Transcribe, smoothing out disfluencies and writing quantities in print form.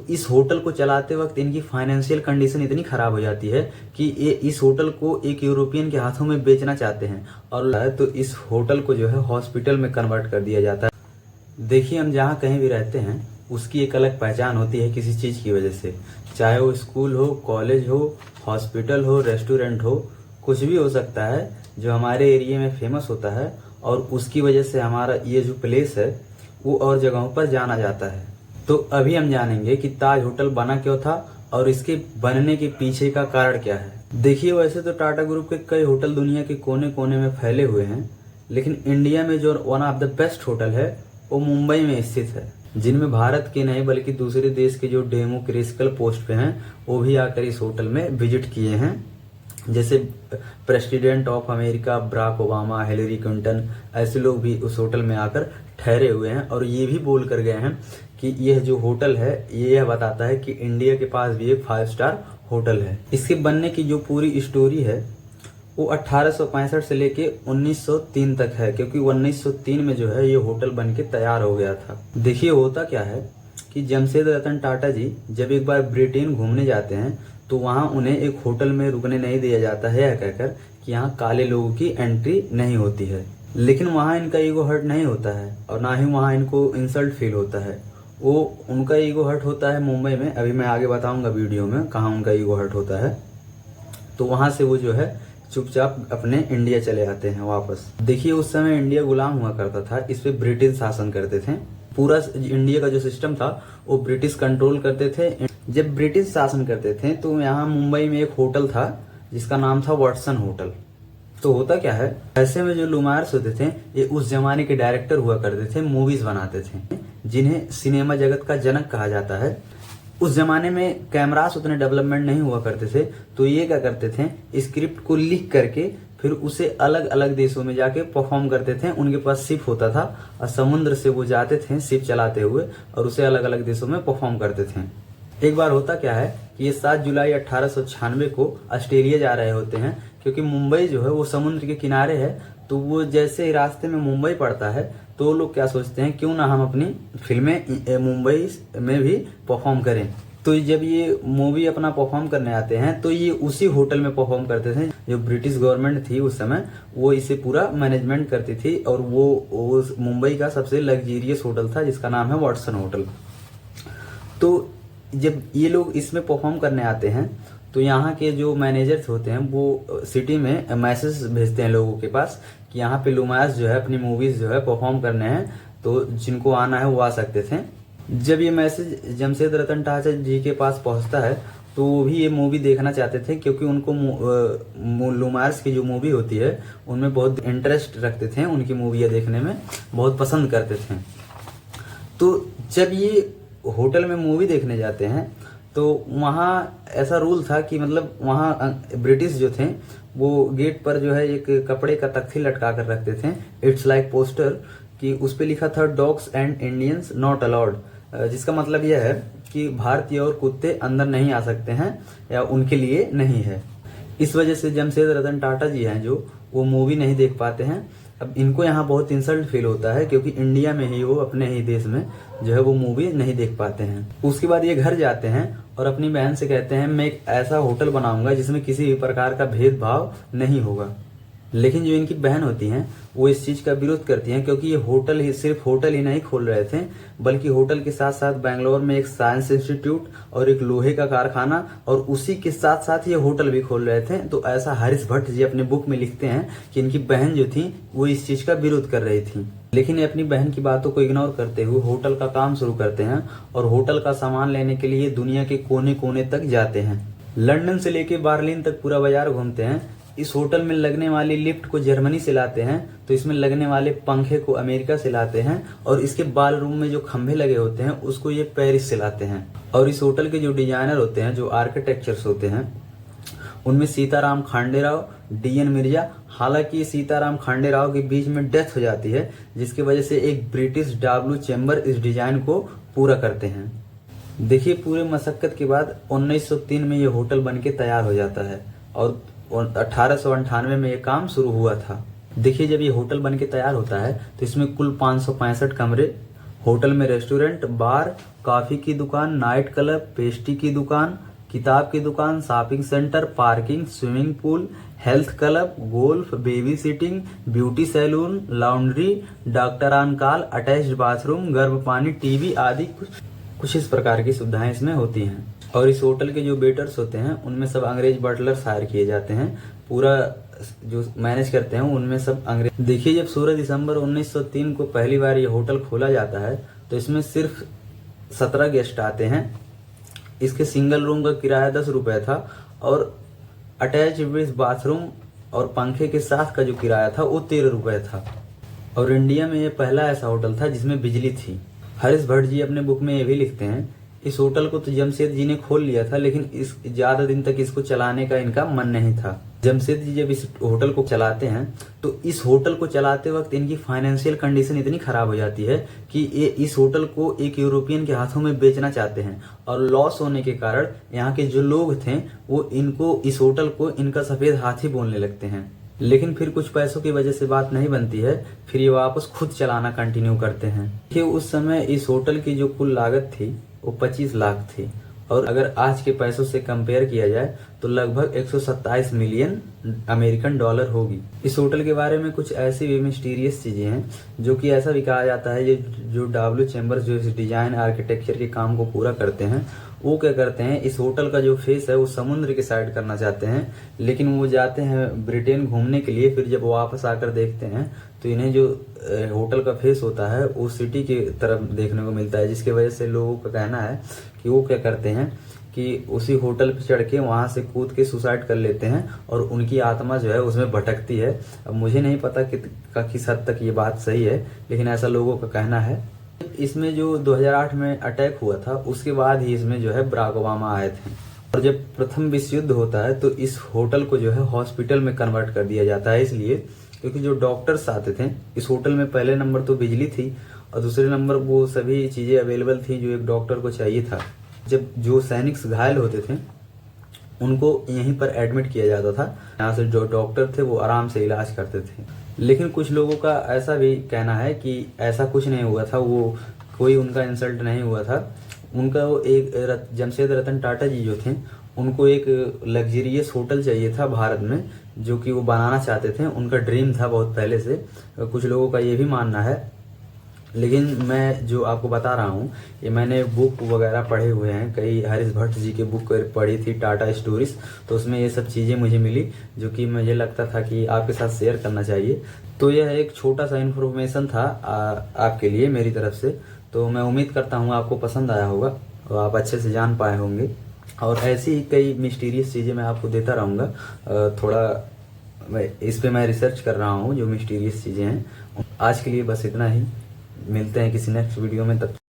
इस होटल को चलाते वक्त इनकी फाइनेंशियल कंडीशन इतनी खराब हो जाती है कि ये इस होटल को एक यूरोपियन के हाथों में बेचना चाहते हैं, और तो इस होटल को जो है हॉस्पिटल में कन्वर्ट कर दिया जाता है। देखिए, हम जहाँ कहीं भी रहते हैं उसकी एक अलग पहचान होती है किसी चीज़ की वजह से, चाहे वो स्कूल हो, कॉलेज हो, हॉस्पिटल हो, रेस्टोरेंट हो, कुछ भी हो सकता है जो हमारे एरिया में फेमस होता है, और उसकी वजह से हमारा ये जो प्लेस है वो और जगहों पर जाना जाता है। तो अभी हम जानेंगे कि ताज होटल बना क्यों था और इसके बनने के पीछे का कारण क्या है। देखिए, वैसे तो टाटा ग्रुप के कई होटल दुनिया के कोने कोने में फैले हुए हैं, लेकिन इंडिया में जो one of the best hotel है वो मुंबई में स्थित है, जिनमें भारत के नहीं बल्कि दूसरे देश के जो डेमोक्रेटिकल पोस्ट पे हैं वो भी आकर इस होटल में विजिट किए हैं। जैसे president of America Barack Obama, Hillary Clinton, ऐसे लोग भी उस होटल में आकर ठहरे हुए हैं, और ये भी बोल कर गए हैं कि यह जो होटल है ये बताता है कि इंडिया के पास भी एक 5 स्टार होटल है। इसके बनने की जो पूरी स्टोरी है वो 1865 से लेके 1903 तक है, क्योंकि 1903 में जो है ये होटल बन के तैयार हो गया था। देखिए, होता क्या है कि जमशेद रतन टाटा जी जब एक बार ब्रिटेन घूमने जाते हैं तो वहां उन्हें एक होटल में रुकने नहीं दिया जाता है, यह कहकर कि यहाँ काले लोगों की एंट्री नहीं होती है। लेकिन वहां इनका ईगो हर्ट नहीं होता है, और ना ही वहां इनको इंसल्ट फील होता है। वो उनका ईगो हर्ट होता है मुंबई में, अभी मैं आगे बताऊंगा वीडियो में कहाँ उनका ईगो हर्ट होता है। तो वहां से वो जो है चुपचाप अपने इंडिया चले आते हैं वापस। देखिए, उस समय इंडिया गुलाम हुआ करता था, इस पे ब्रिटिश शासन करते थे। पूरा इंडिया का जो सिस्टम था वो ब्रिटिश कंट्रोल करते थे। जब ब्रिटिश शासन करते थे तो यहाँ मुंबई में एक होटल था जिसका नाम था वाटसन होटल। तो होता क्या है, ऐसे में जो लुमायर्स होते थे ये उस जमाने के डायरेक्टर हुआ करते थे, मूवीज बनाते थे, जिन्हें सिनेमा जगत का जनक कहा जाता है। उस जमाने में कैमरास उतने डेवलपमेंट नहीं हुआ करते थे, तो ये क्या करते थे, स्क्रिप्ट को लिख करके फिर उसे अलग अलग देशों में जाके परफॉर्म करते थे। उनके पास शिप होता था और समुद्र से वो जाते थे शिप चलाते हुए और उसे अलग अलग देशों में परफॉर्म करते थे। एक बार होता क्या है कि ये 7 जुलाई 1896 को ऑस्ट्रेलिया जा रहे होते हैं, क्योंकि मुंबई जो है वो समुद्र के किनारे है। तो वो जैसे ही रास्ते में मुंबई पड़ता है तो वो लोग क्या सोचते हैं, क्यों ना हम अपनी फिल्में मुंबई में भी परफॉर्म करें। तो जब ये मूवी अपना परफॉर्म करने आते हैं तो ये उसी होटल में परफॉर्म करते थे। जो ब्रिटिश गवर्नमेंट थी उस समय वो इसे पूरा मैनेजमेंट करती थी, और वो मुंबई का सबसे लग्जरियस होटल था जिसका नाम है वाटसन होटल। तो जब ये लोग इसमें परफॉर्म करने आते हैं तो यहाँ के जो मैनेजर्स होते हैं वो सिटी में मैसेज भेजते हैं लोगों के पास कि यहाँ पे लुमायर्स जो है अपनी मूवीज जो है परफॉर्म करने हैं, तो जिनको आना है वो आ सकते थे। जब ये मैसेज जमशेद रतन टाटा जी के पास पहुंचता है तो वो भी ये मूवी देखना चाहते थे, क्योंकि उनको लुमायर्स की जो मूवी होती है उनमें बहुत इंटरेस्ट रखते थे, उनकी मूवियाँ देखने में बहुत पसंद करते थे। तो जब ये होटल में मूवी देखने जाते हैं तो वहाँ ऐसा रूल था कि मतलब वहाँ ब्रिटिश जो थे वो गेट पर जो है एक कपड़े का तख्ती लटका कर रखते थे, इट्स लाइक पोस्टर, कि उस पे लिखा था dogs and Indians not allowed, जिसका मतलब यह है कि भारतीय और कुत्ते अंदर नहीं आ सकते हैं या उनके लिए नहीं है। इस वजह से जमशेद रतन टाटा जी हैं जो वो मूवी नहीं देख पाते हैं। अब इनको यहाँ बहुत इंसल्ट फील होता है, क्योंकि इंडिया में ही वो अपने ही देश में जो है वो मूवी नहीं देख पाते हैं। उसके बाद ये घर जाते हैं और अपनी बहन से कहते हैं मैं एक ऐसा होटल बनाऊंगा जिसमें किसी भी प्रकार का भेदभाव नहीं होगा। लेकिन जो इनकी बहन होती हैं वो इस चीज का विरोध करती हैं, क्योंकि ये होटल ही सिर्फ होटल ही नहीं खोल रहे थे, बल्कि होटल के साथ साथ बेंगलोर में एक साइंस इंस्टीट्यूट और एक लोहे का कारखाना और उसी के साथ साथ ये होटल भी खोल रहे थे। तो ऐसा हरीश भट्ट जी अपने बुक में लिखते हैं कि इनकी बहन जो थी वो इस चीज का विरोध कर रही थी, लेकिन ये अपनी बहन की बातों को इग्नोर करते हुए होटल का काम शुरू करते हैं और होटल का सामान लेने के लिए दुनिया के कोने कोने तक जाते हैं। लंदन से लेके बर्लिन तक पूरा बाजार घूमते हैं। इस होटल में लगने वाली लिफ्ट को जर्मनी से लाते हैं, तो इसमें लगने वाले पंखे को अमेरिका से लाते हैं, और इसके बाल रूम में जो खंभे लगे होते हैं उसको ये पेरिस से लाते हैं। और इस होटल के जो डिजाइनर होते हैं, जो आर्किटेक्चर्स होते हैं, उनमें सीताराम खांडेराव, डीएन मिर्जा। हालांकि सीताराम खांडेराव के बीच में डेथ हो जाती है, जिसकी वजह से एक ब्रिटिश डब्ल्यू चेम्बर इस डिजाइन को पूरा करते हैं। देखिए, पूरे मशक्कत के बाद 1903 में ये होटल बन के तैयार हो जाता है और 1898 में ये काम शुरू हुआ था। देखिए, जब ये होटल बन के तैयार होता है तो इसमें कुल 565 कमरे होटल में रेस्टोरेंट, बार, कॉफी की दुकान, नाइट क्लब, पेस्ट्री की दुकान, किताब की दुकान, shopping centre, parking, swimming pool, health club, golf, babysitting, beauty salon, laundry, doctor on call, attached bathroom, गर्म पानी, टीवी आदि कुछ इस प्रकार की सुविधाएं इसमें होती हैं। और इस होटल के जो वेटर्स होते हैं उनमें सब अंग्रेज बटलर्स हायर किए जाते हैं, पूरा जो मैनेज करते हैं उनमें सब अंग्रेज। देखिए, जब 16 दिसंबर 1903 को पहली बार ये होटल खोला जाता है तो इसमें सिर्फ 17 गेस्ट आते हैं। इसके सिंगल रूम का किराया 10 रुपए था और अटैच विद बाथरूम और पंखे के साथ का जो किराया था वो 13 रुपए था। और इंडिया में ये पहला ऐसा होटल था जिसमें बिजली थी। हरीश भट्ट जी अपने बुक में ये भी लिखते हैं, इस होटल को तो जमशेद जी ने खोल लिया था लेकिन इस ज्यादा दिन तक इसको चलाने का इनका मन नहीं था। जमशेद जी जब इस होटल को चलाते हैं तो इस होटल को चलाते वक्त इनकी फाइनेंशियल कंडीशन इतनी खराब हो जाती है कि ये इस होटल को एक यूरोपियन के हाथों में बेचना चाहते हैं और लॉस होने के कारण यहाँ के जो लोग थे वो इनको इस होटल को इनका सफेद हाथी बोलने लगते हैं। लेकिन फिर कुछ पैसों की वजह से बात नहीं बनती है, फिर ये वापस खुद चलाना कंटिन्यू करते हैं। कि उस समय इस होटल की जो कुल लागत थी वो 25 लाख थी और अगर आज के पैसों से कंपेयर किया जाए तो लगभग 127 मिलियन अमेरिकन डॉलर होगी। इस होटल के बारे में कुछ ऐसी भी मिस्टीरियस चीजें हैं जो कि ऐसा भी कहा जाता है जो डब्ल्यू चैम्बर्स जो इस डिजाइन आर्किटेक्चर के काम को पूरा करते हैं वो क्या करते हैं, इस होटल का जो फेस है वो समुद्र के साइड करना चाहते हैं लेकिन वो जाते हैं ब्रिटेन घूमने के लिए। फिर जब वापस आकर देखते हैं तो इन्हें जो होटल का फेस होता है वो सिटी की तरफ देखने को मिलता है, जिसकी वजह से लोगों का कहना है कि वो क्या करते हैं कि उसी होटल पर चढ़ के वहां से कूद के सुसाइड कर लेते हैं और उनकी आत्मा जो है उसमें भटकती है। अब मुझे नहीं पता कि किस हद तक ये बात सही है लेकिन ऐसा लोगों का कहना है। इसमें जो 2008 में अटैक हुआ था उसके बाद ही इसमें जो है बराक ओबामा आए थे और जब प्रथम विश्व युद्ध होता है तो इस होटल को जो है हॉस्पिटल में कन्वर्ट कर दिया जाता है, इसलिए क्योंकि जो डॉक्टर्स आते थे इस होटल में पहले नंबर तो बिजली थी और दूसरे नंबर वो सभी चीजें अवेलेबल थी जो एक डॉक्टर को चाहिए था। जब जो सैनिक घायल होते थे उनको यहीं पर एडमिट किया जाता था, यहाँ से जो डॉक्टर थे वो आराम से इलाज करते थे। लेकिन कुछ लोगों का ऐसा भी कहना है कि ऐसा कुछ नहीं हुआ था, वो कोई उनका इंसल्ट नहीं हुआ था। उनका वो एक जमशेद रतन टाटा जी जो थे उनको एक लग्जरियस होटल चाहिए था भारत में जो कि वो बनाना चाहते थे, उनका ड्रीम था बहुत पहले से। कुछ लोगों का ये भी मानना है, लेकिन मैं जो आपको बता रहा हूँ ये मैंने बुक वगैरह पढ़े हुए हैं, कई हरीश भट्ट जी की बुक पढ़ी थी टाटा स्टोरीज, तो उसमें ये सब चीज़ें मुझे मिली जो कि मुझे लगता था कि आपके साथ शेयर करना चाहिए। तो यह एक छोटा सा इन्फॉर्मेशन था आपके लिए मेरी तरफ से। तो मैं उम्मीद करता हूँ आपको पसंद आया होगा और आप अच्छे से जान पाए होंगे और ऐसी ही कई मिस्टीरियस चीज़ें मैं आपको देता रहूँगा। थोड़ा इस पे मैं रिसर्च कर रहा हूँ जो मिस्टीरियस चीज़ें हैं। आज के लिए बस इतना ही, मिलते हैं किसी नेक्स्ट वीडियो में, तब